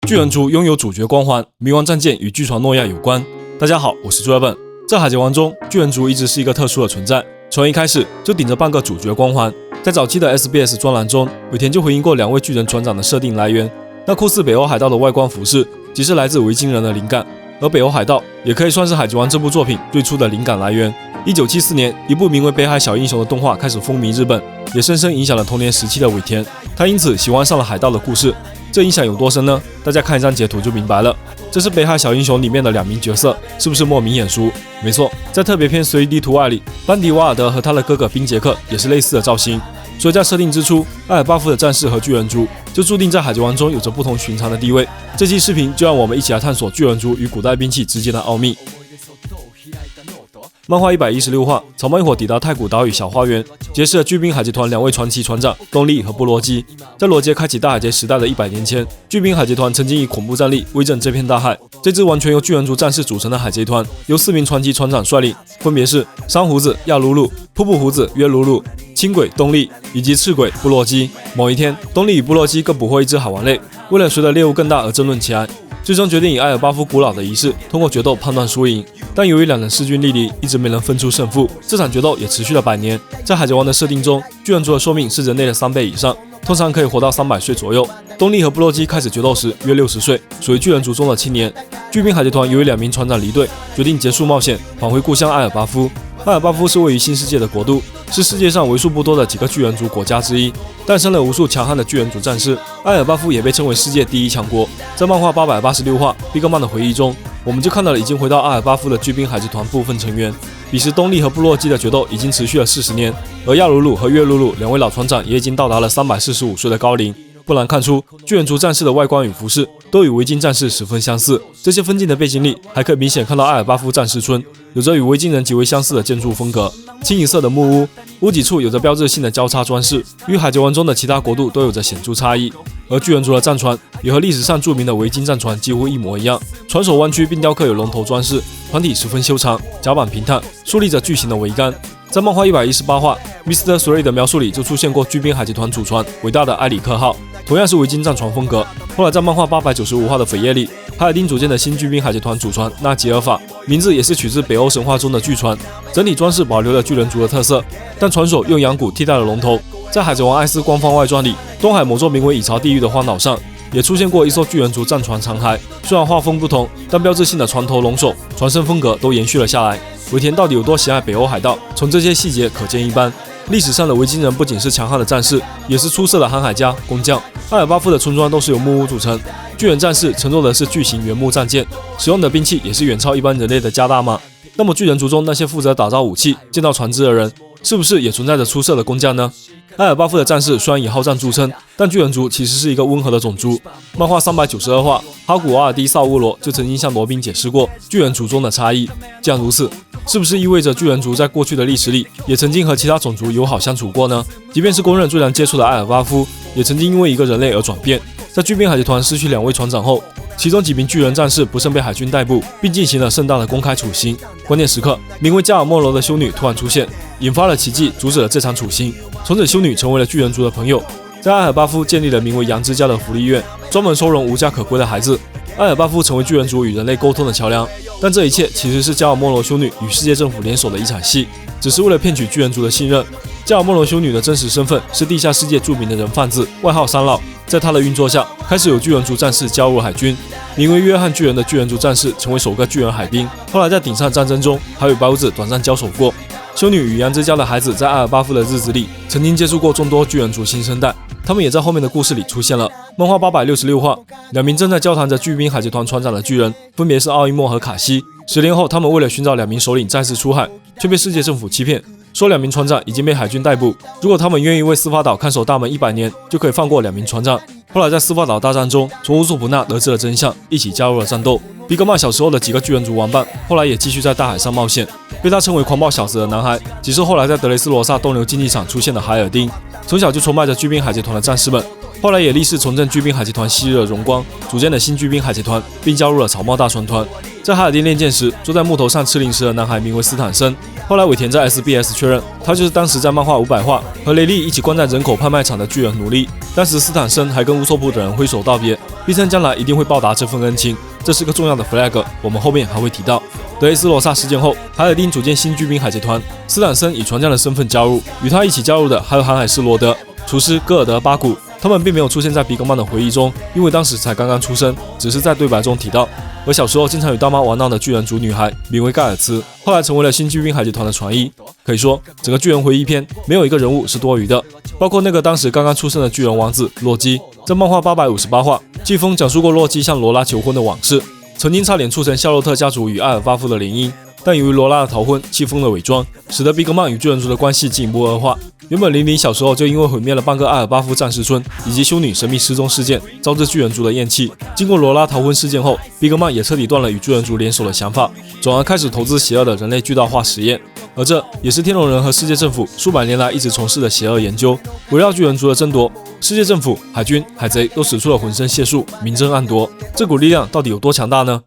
巨人族拥有主角光环，冥王战舰与巨船诺亚有关。大家好，我是朱尔本。在海贼王中，巨人族一直是一个特殊的存在，从一开始就顶着半个主角光环。在早期的 SBS 专栏中，尾田就回应过2位巨人船长的设定来源。那酷似北欧海盗的外观服饰，即是来自维京人的灵感，而北欧海盗也可以算是海贼王这部作品最初的灵感来源。1974年，一部名为《北海小英雄》的动画开始风靡日本，也深深影响了童年时期的尾田，他因此喜欢上了海盗的故事。这影响有多深呢？大家看一张截图就明白了。这是《北海小英雄》里面的2名角色，是不是莫名眼熟？没错，在特别篇随意地图外里，班迪瓦尔德和他的哥哥冰杰克也是类似的造型。所以在设定之初，艾尔巴夫的战士和巨人族就注定在海贼王中有着不同寻常的地位。这期视频就让我们一起来探索巨人族与古代兵器之间的奥秘。漫画116话，草帽一伙抵达太古岛屿小花园，结识了巨兵海贼团2位传奇船长东利和布罗基。在罗杰开启大海贼时代的100年前，巨兵海贼团曾经以恐怖战力威震这片大海。这支完全由巨人族战士组成的海贼团，由4名传奇船长率领，分别是山胡子亚鲁鲁、瀑布胡子约鲁鲁、轻轨东利以及赤鬼布洛基。某一天，东利与布洛基各捕获一只海王类，为了谁的猎物更大而争论起来。最终决定以艾尔巴夫古老的仪式，通过决斗判断输赢。但由于2人势均力敌，一直没能分出胜负。这场决斗也持续了100年。在海贼王的设定中，巨人族的寿命是人类的3倍以上，通常可以活到300岁左右。东利和布洛基开始决斗时约60岁，属于巨人族中的青年。巨兵海贼团由于2名船长离队，决定结束冒险，返回故乡艾尔巴夫。艾尔巴夫是位于新世界的国度，是世界上为数不多的几个巨人族国家之一，诞生了无数强悍的巨人族战士。艾尔巴夫也被称为世界第1强国。在漫画886话毕格曼的回忆中，我们就看到了已经回到艾尔巴夫的巨兵海贼团部分成员。彼时东利和布洛基的决斗已经持续了40年，而亚鲁鲁和约鲁鲁2位老船长也已经到达了345岁的高龄。不难看出，巨人族战士的外观与服饰都与维京战士十分相似。这些分镜的背景里，还可以明显看到艾尔巴夫战士村有着与维京人极为相似的建筑风格，清一色的木屋，屋脊处有着标志性的交叉装饰，与海贼王中的其他国度都有着显著差异。而巨人族的战船也和历史上著名的维京战船几乎一模一样，船首弯曲并雕刻有龙头装饰，船体十分修长，甲板平坦，竖立着巨型的桅杆。在漫画118话 Mr. Three 的描述里就出现过巨兵海贼团主船伟大的埃里克号，同样是维京战船风格。后来在漫画895话的扉页里，海尔丁组建的新巨兵海贼团主船纳吉尔法，名字也是取自北欧神话中的巨船，整体装饰保留了巨人族的特色，但船首用羊骨替代了龙头。在海贼王艾斯官方外传里，东海某座名为蚁巢地狱的荒岛上也出现过一艘巨人族战船残骸，虽然画风不同，但标志性的船头龙首、船身风格都延续了下来。尾田到底有多喜爱北欧海盗，从这些细节可见一斑。历史上的维京人不仅是强悍的战士，也是出色的航海家、工匠。艾尔巴夫的村庄都是由木屋组成，巨人战士乘坐的是巨型原木战舰，使用的兵器也是远超一般人类的加大码。那么巨人族中那些负责打造武器、建造船只的人，是不是也存在着出色的工匠呢？艾尔巴夫的战士虽然以好战著称，但巨人族其实是一个温和的种族。漫画392话，哈古瓦尔迪萨乌罗就曾经向罗宾解释过巨人族中的差异。既然如此，是不是意味着巨人族在过去的历史里也曾经和其他种族友好相处过呢？即便是公认最难接触的艾尔巴夫，也曾经因为一个人类而转变。在巨兵海贼团失去2位船长后，其中几名巨人战士不慎被海军逮捕，并进行了盛大的公开处刑。关键时刻，名为加尔莫罗的修女突然出现，引发了奇迹，阻止了这场处刑。从此，修女成为了巨人族的朋友，在艾尔巴夫建立了名为羊之家的福利院，专门收容无家可归的孩子。艾尔巴夫成为巨人族与人类沟通的桥梁，但这一切其实是加尔莫罗修女与世界政府联手的一场戏，只是为了骗取巨人族的信任。加尔莫罗修女的真实身份是地下世界著名的人贩子，外号三老。在她的运作下，开始有巨人族战士加入海军，名为约翰巨人的巨人族战士成为首个巨人海兵。后来在顶上战争中，还与白胡子短暂交手过。修女与羊之家的孩子在艾尔巴夫的日子里，曾经接触过众多巨人族新生代，他们也在后面的故事里出现了。漫画866话，2名正在交谈着巨兵海贼团船长的巨人，分别是奥伊莫和卡西。10年后，他们为了寻找2名首领再次出海，却被世界政府欺骗，说2名船长已经被海军逮捕，如果他们愿意为司法岛看守大门100年，就可以放过2名船长。后来在司法岛大战中，从乌索普纳得知了真相，一起加入了战斗。比格曼小时候的几个巨人族玩伴，后来也继续在大海上冒险。被他称为狂暴小子的男孩，即是后来在德雷斯罗萨斗牛竞技场出现的海尔丁。从小就崇拜着巨兵海贼团的战士们，后后来也立誓重振巨滨海贼团昔日的荣光，组建了新巨滨海贼团，并加入了草帽大船团。在哈尔丁练剑时，坐在木头上吃零食的男孩名为斯坦森。后来尾田在 SBS 确认，他就是当时在漫画500话和雷利一起关在人口贩卖场的巨人奴隶。当时斯坦森还跟乌索普等人挥手道别，并称将来一定会报答这份恩情。这是个重要的 flag， 我们后面还会提到。德雷斯罗萨事件后，海尔丁组建新巨滨海贼团，斯坦森以船长的身份加入，与他一起加入的还有航海士罗德、厨师戈尔德巴古。他们并没有出现在比格曼的回忆中，因为当时才刚刚出生，只是在对白中提到。而小时候经常与大妈玩闹的巨人族女孩名为盖尔茨，后来成为了新巨滨海贼团的船医。可以说，整个巨人回忆篇没有一个人物是多余的，包括那个当时刚刚出生的巨人王子洛基。在漫画858话，季风讲述过洛基向罗拉求婚的往事，曾经差点促成夏洛特家族与艾尔巴夫的联姻。但由于罗拉的逃婚、气疯的伪装，使得比格曼与巨人族的关系进一步恶化。原本玲玲小时候就因为毁灭了半个艾尔巴夫战士村以及修女神秘失踪事件，招致巨人族的厌弃。经过罗拉逃婚事件后，比格曼也彻底断了与巨人族联手的想法，转而开始投资邪恶的人类巨大化实验。而这也是天龙人和世界政府数百年来一直从事的邪恶研究。围绕巨人族的争夺，世界政府、海军、海贼都使出了浑身解数，明争暗夺。这股力量到底有多强大呢？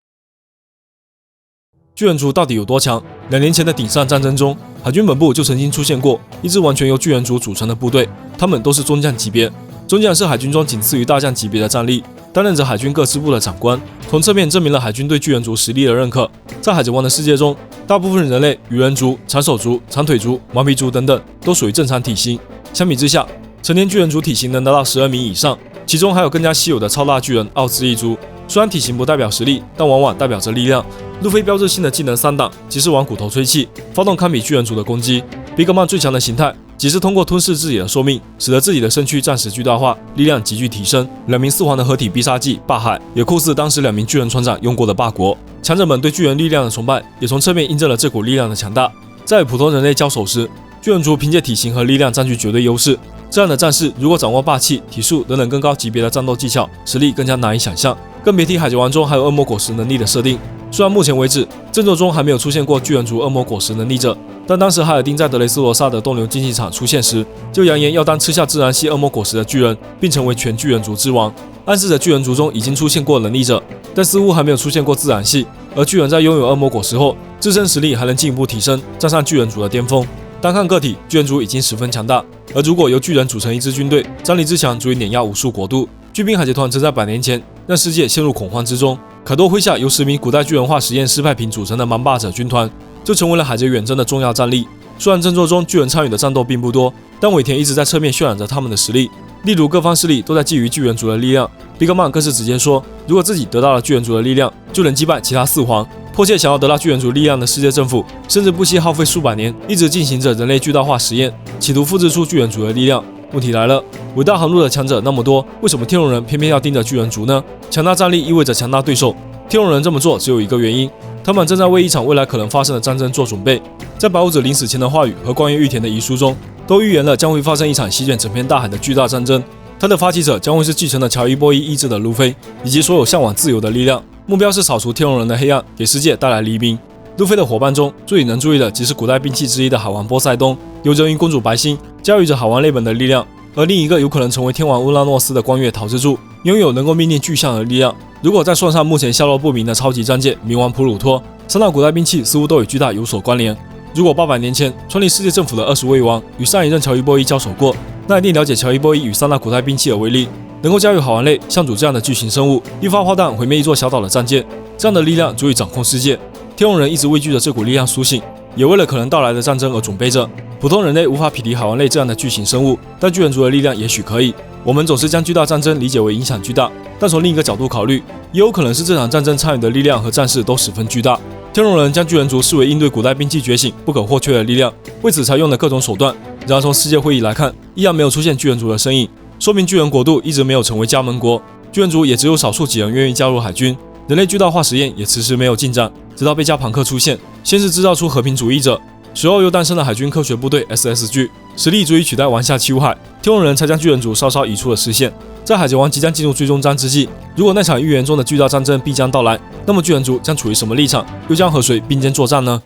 巨人族到底有多强？2年前的顶上战争中，海军本部就曾经出现过一支完全由巨人族组成的部队，他们都是中将级别。中将是海军中仅次于大将级别的战力，担任着海军各支部的长官，从侧面证明了海军对巨人族实力的认可。在海贼王的世界中，大部分人类、鱼人族、长手族、长腿族、毛皮族等等都属于正常体型。相比之下，成年巨人族体型能达到12米以上，其中还有更加稀有的超大巨人奥兹一族。虽然体型不代表实力，但往往代表着力量。路飞标志性的技能3档即是往骨头吹气，发动堪比巨人族的攻击。比格曼最强的形态即是通过吞噬自己的寿命，使得自己的身躯暂时巨大化，力量急剧提升。2名四皇的合体必杀技霸海也酷似当时2名巨人船长用过的霸国。强者们对巨人力量的崇拜也从侧面印证了这股力量的强大。在与普通人类交手时，巨人族凭借体型和力量占据绝对优势。这样的战士如果掌握霸气、体术等等更高级别的战斗技巧，实力更加难以想象。更别提海贼王中还有恶魔果实能力的设定。虽然目前为止阵作中还没有出现过巨人族恶魔果实能力者，但当时海尔丁在德雷斯罗萨的斗牛竞技场出现时，就扬言要当吃下自然系恶魔果实的巨人，并成为全巨人族之王，暗示着巨人族中已经出现过能力者，但似乎还没有出现过自然系。而巨人在拥有恶魔果实后，自身实力还能进一步提升，站上巨人族的巅峰。单看个体，巨人族已经十分强大，而如果由巨人组成一支军队，战力之强足以碾压无数国度。巨滨海贼团曾在100年前让世界陷入恐慌之中，凯多麾下由10名古代巨人化实验失败品组成的蛮霸者军团，就成为了海贼远征的重要战力。虽然阵作中巨人参与的战斗并不多，但尾田一直在侧面渲染着他们的实力。例如各方势力都在觊觎巨人族的力量，比格曼更是直接说，如果自己得到了巨人族的力量，就能击败其他4皇。迫切想要得到巨人族力量的世界政府，甚至不惜耗费数百年，一直进行着人类巨大化实验，企图复制出巨人族的力量。问题来了，伟大航路的强者那么多，为什么天龙人偏偏要盯着巨人族呢？强大战力意味着强大对手，天龙人这么做只有一个原因，他们正在为一场未来可能发生的战争做准备。在白胡子临死前的话语和关于玉田的遗书中，都预言了将会发生一场席卷整片大海的巨大战争。它的发起者将会是继承了乔伊波伊意志的路飞，以及所有向往自由的力量。目标是扫除天龙人的黑暗，给世界带来黎明。路飞的伙伴中最引人注意的即是古代兵器之一的海王波塞冬，由人鱼公主白星驾驭着海王类本的力量。而另一个有可能成为天王乌拉诺斯的光月桃之助，拥有能够命令巨象的力量。如果再算上目前下落不明的超级战舰冥王普鲁托，3大古代兵器似乎都与巨大有所关联。如果800年前创立世界政府的20位王与上一任乔伊波伊交手过，那一定了解乔伊波伊与3大古代兵器的威力。能够驾驭海王类象主这样的巨型生物，一发炮弹毁灭一座小岛的战舰，这样的力量足以掌控世界。天龙人一直畏惧着这股力量苏醒，也为了可能到来的战争而准备着。普通人类无法匹敌海王类这样的巨型生物，但巨人族的力量也许可以。我们总是将巨大战争理解为影响巨大，但从另一个角度考虑，也有可能是这场战争参与的力量和战士都十分巨大。天龙人将巨人族视为应对古代兵器觉醒不可或缺的力量，为此才用了各种手段。然而从世界会议来看，依然没有出现巨人族的身影，说明巨人国度一直没有成为家门国。巨人族也只有少数几人愿意加入海军，人类巨大化实验也迟迟没有进展，直到贝加庞克出现，先是制造出和平主义者，随后又诞生了海军科学部队 SSG， 实力足以取代王下七武海，天龙人才将巨人族稍稍移出了视线。在海贼王即将进入最终章之际，如果那场预言中的巨大战争必将到来，那么巨人族将处于什么立场，又将和谁并肩作战呢？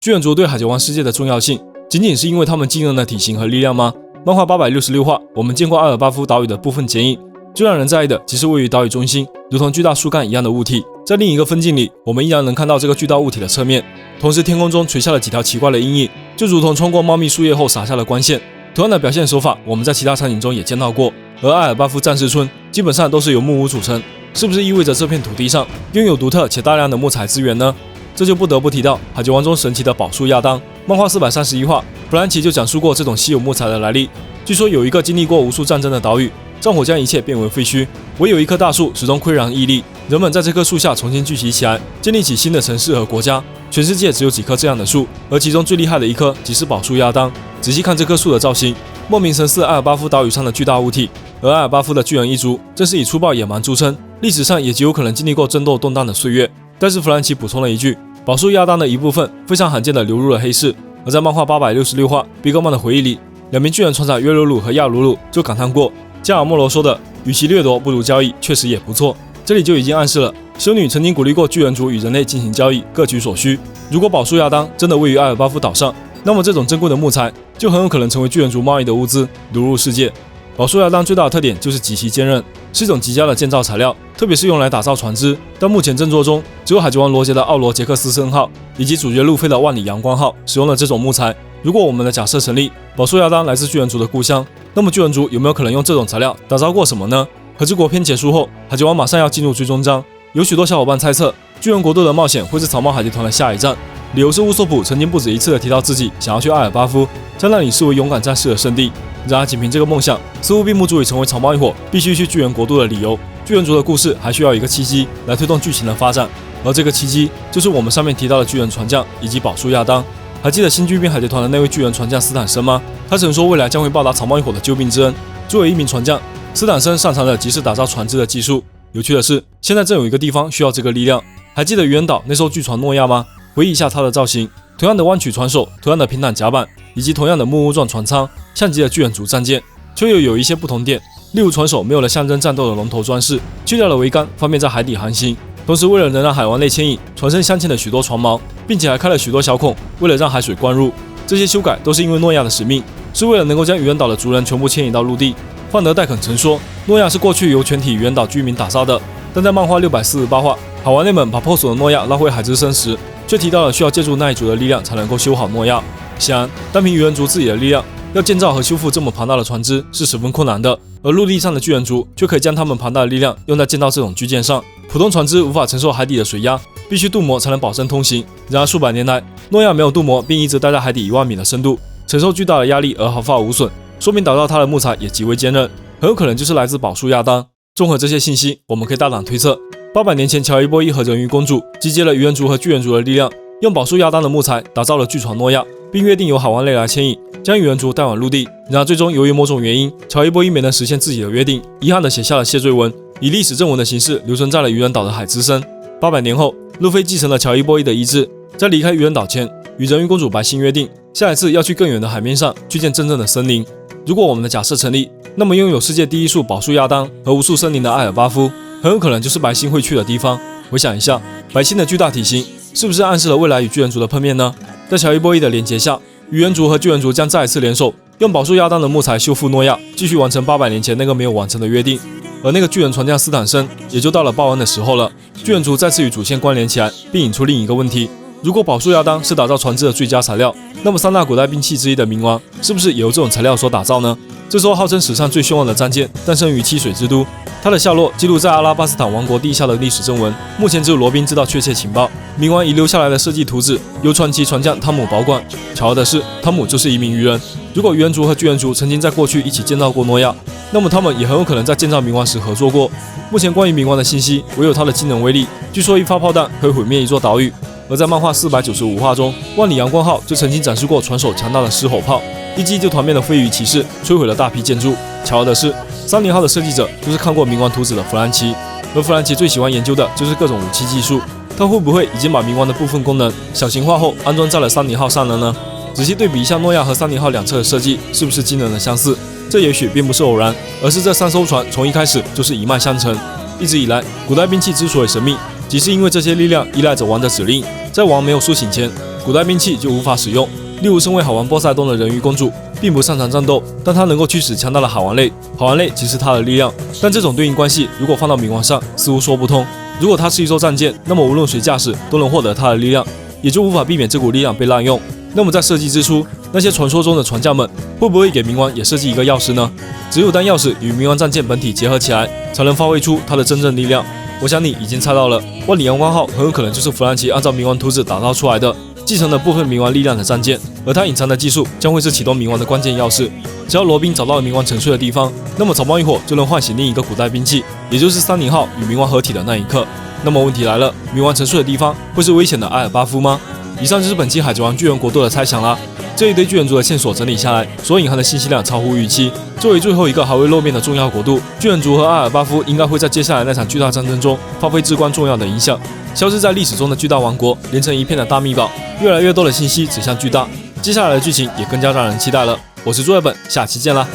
巨人族对海贼王世界的重要性，仅仅是因为他们惊人的体型和力量吗？漫画866话，我们见过阿尔巴夫岛屿的部分剪影。最让人在意的，即是位于岛屿中心，如同巨大树干一样的物体。在另一个分镜里，我们依然能看到这个巨大物体的侧面，同时天空中垂下了几条奇怪的阴影，就如同穿过茂密树叶后洒下的光线。同样的表现手法，我们在其他场景中也见到过。而阿尔巴夫战士村基本上都是由木屋组成，是不是意味着这片土地上拥有独特且大量的木材资源呢？这就不得不提到《海贼王》中神奇的宝树亚当。漫画431话，弗兰奇就讲述过这种稀有木材的来历。据说有一个经历过无数战争的岛屿，战火将一切变为废墟，唯有一棵大树始终岿然屹立。人们在这棵树下重新聚集起来，建立起新的城市和国家。全世界只有几棵这样的树，而其中最厉害的一棵即是宝树亚当。仔细看这棵树的造型，莫名神似阿尔巴夫岛屿上的巨大物体。而阿尔巴夫的巨人一族正是以粗暴野蛮著称，历史上也极有可能经历过争斗动荡的岁月。但是弗兰奇补充了一句，宝树亚当的一部分非常罕见地流入了黑市。而在漫画866话比格曼的回忆里，两名巨人船长约鲁鲁和亚鲁鲁就感叹过，加尔默罗说的与其掠夺不如交易，确实也不错。这里就已经暗示了修女曾经鼓励过巨人族与人类进行交易，各取所需。如果宝树亚当真的位于阿尔巴夫岛上，那么这种珍贵的木材就很有可能成为巨人族贸易的物资，流入世界。宝树亚当最大的特点就是极其坚韧，是一种极佳的建造材料，特别是用来打造船只。但目前振作中只有海贼王罗杰的奥罗杰克斯森号以及主角路飞的万里阳光号使用了这种木材。如果我们的假设成立，宝树亚当来自巨人族的故乡，那么巨人族有没有可能用这种材料打造过什么呢？和之国篇结束后，海贼王马上要进入最终章，有许多小伙伴猜测巨人国度的冒险会是草帽海贼团的下一站，理由是乌索普曾经不止一次地提到自己想要去阿尔巴夫，将那里视为勇敢战士的圣地。然而仅凭这个梦想似乎并不足以成为草帽一伙必须去巨人国度的理由。巨人族的故事还需要一个契机来推动剧情的发展，而这个契机就是我们上面提到的巨人船将以及宝树亚当。还记得新巨兵海贼团的那位巨人船将斯坦森吗？他曾说未来将会报答草帽一伙的救命之恩。作为一名船将，斯坦森擅长的即是打造船只的技术。有趣的是，现在正有一个地方需要这个力量。还记得愚人岛那艘巨船诺亚吗？回忆一下它的造型，同样的弯曲船首，同样的平坦甲板，以及同样的木屋状船舱，像极了巨人族战舰，却又有一些不同点。例如船首没有了象征战斗的龙头装饰，去掉了桅杆，方便在海底航行。同时，为了能让海湾内牵引，船身镶嵌了许多船锚，并且还开了许多小孔，为了让海水灌入。这些修改都是因为诺亚的使命，是为了能够将愚人岛的族人全部牵引到陆地。范德戴肯曾说，诺亚是过去由全体愚人岛居民打造的，但在漫画648话，海王内们把破损的诺亚拉回海之森时，却提到了需要借助那一族的力量才能够修好诺亚。显然，单凭愚人族自己的力量，要建造和修复这么庞大的船只是十分困难的，而陆地上的巨人族却可以将他们庞大的力量用在建造这种巨舰上。普通船只无法承受海底的水压，必须镀膜才能保证通行。然而数百年来，诺亚没有镀膜，并一直待在海底1万米的深度，承受巨大的压力而毫发无损，说明打造它的木材也极为坚韧，很有可能就是来自宝树亚当。综合这些信息，我们可以大胆推测，800年前乔伊波伊和人鱼公主集结了愚人族和巨人族的力量，用宝树亚当的木材打造了巨船诺亚，并约定由海王类来牵引，将愚人族带往陆地。然而最终由于某种原因，乔伊波伊没能实现自己的约定，遗憾地写下了谢罪文，以历史正文的形式留存在了愚人岛的海之森。800年后，路飞继承了乔伊波伊的遗志，在离开愚人岛前，与人鱼公主白心约定，下一次要去更远的海面上去见真正的森林。如果我们的假设成立，那么拥有世界第一树宝树亚当和无数森林的阿尔巴夫，很有可能就是白心会去的地方。回想一下，白心的巨大体型是不是暗示了未来与巨人族的碰面呢？在乔伊波伊的连结下，愚人族和巨人族将再一次联手，用宝树亚当的木材修复诺亚，继续完成800年前那个没有完成的约定。而那个巨人船将斯坦森也就到了报恩的时候了。巨人族再次与主线关联起来，并引出另一个问题：如果宝树亚当是打造船只的最佳材料，那么3大古代兵器之一的冥王是不是也由这种材料所打造呢？这艘号称史上最凶恶的战舰诞生于七水之都，它的下落记录在阿拉巴斯坦王国地下的历史正文，目前只有罗宾知道确切情报。冥王遗留下来的设计图纸由传奇船将汤姆保管。巧合的是，汤姆就是一名愚人。如果愚人族和巨人族曾经在过去一起建造过诺亚，那么他们也很有可能在建造冥王时合作过。目前关于冥王的信息唯有它的惊人威力，据说一发炮弹可以毁灭一座岛屿。而在漫画495话中，万里阳光号就曾经展示过船首强大的狮吼炮，一击就团灭了飞鱼骑士，摧毁了大批建筑。巧合的是，30号的设计者就是看过冥王图纸的弗兰奇，而弗兰奇最喜欢研究的就是各种武器技术。他会不会已经把冥王的部分功能小型化后安装在了30号上了呢？仔细对比一下诺亚和30号两侧的设计，是不是惊人的相似？这也许并不是偶然，而是这3艘船从一开始就是一脉相承。一直以来，古代兵器之所以神秘，即是因为这些力量依赖着王的指令，在王没有苏醒前，古代兵器就无法使用。例如，身为好王波塞冬的人鱼公主，并不擅长战斗，但他能够驱使强大的海王类，海王类即是他的力量。但这种对应关系如果放到冥王上，似乎说不通。如果它是一艘战舰，那么无论谁驾驶都能获得它的力量，也就无法避免这股力量被滥用。那么在设计之初，那些传说中的船匠们会不会给冥王也设计一个钥匙呢？只有当钥匙与冥王战舰本体结合起来，才能发挥出它的真正力量。我想你已经猜到了，万里阳光号很有可能就是弗兰奇按照冥王图纸打造出来的，继承了部分冥王力量的战舰，而它隐藏的技术将会是启动冥王的关键钥匙。只要罗宾找到了冥王沉睡的地方，那么草帽一伙就能唤醒另一个古代兵器，也就是30号与冥王合体的那一刻。那么问题来了，冥王沉睡的地方会是危险的埃尔巴夫吗？以上就是本期海贼王巨人国度的猜想啦。这一堆巨人族的线索整理下来，所隐含的信息量超乎预期。作为最后一个还未露面的重要国度，巨人族和阿尔巴夫应该会在接下来那场巨大战争中发挥至关重要的影响。消失在历史中的巨大王国，连成一片的大秘宝，越来越多的信息指向巨大。接下来的剧情也更加让人期待了。我是朱尔本，下期见啦！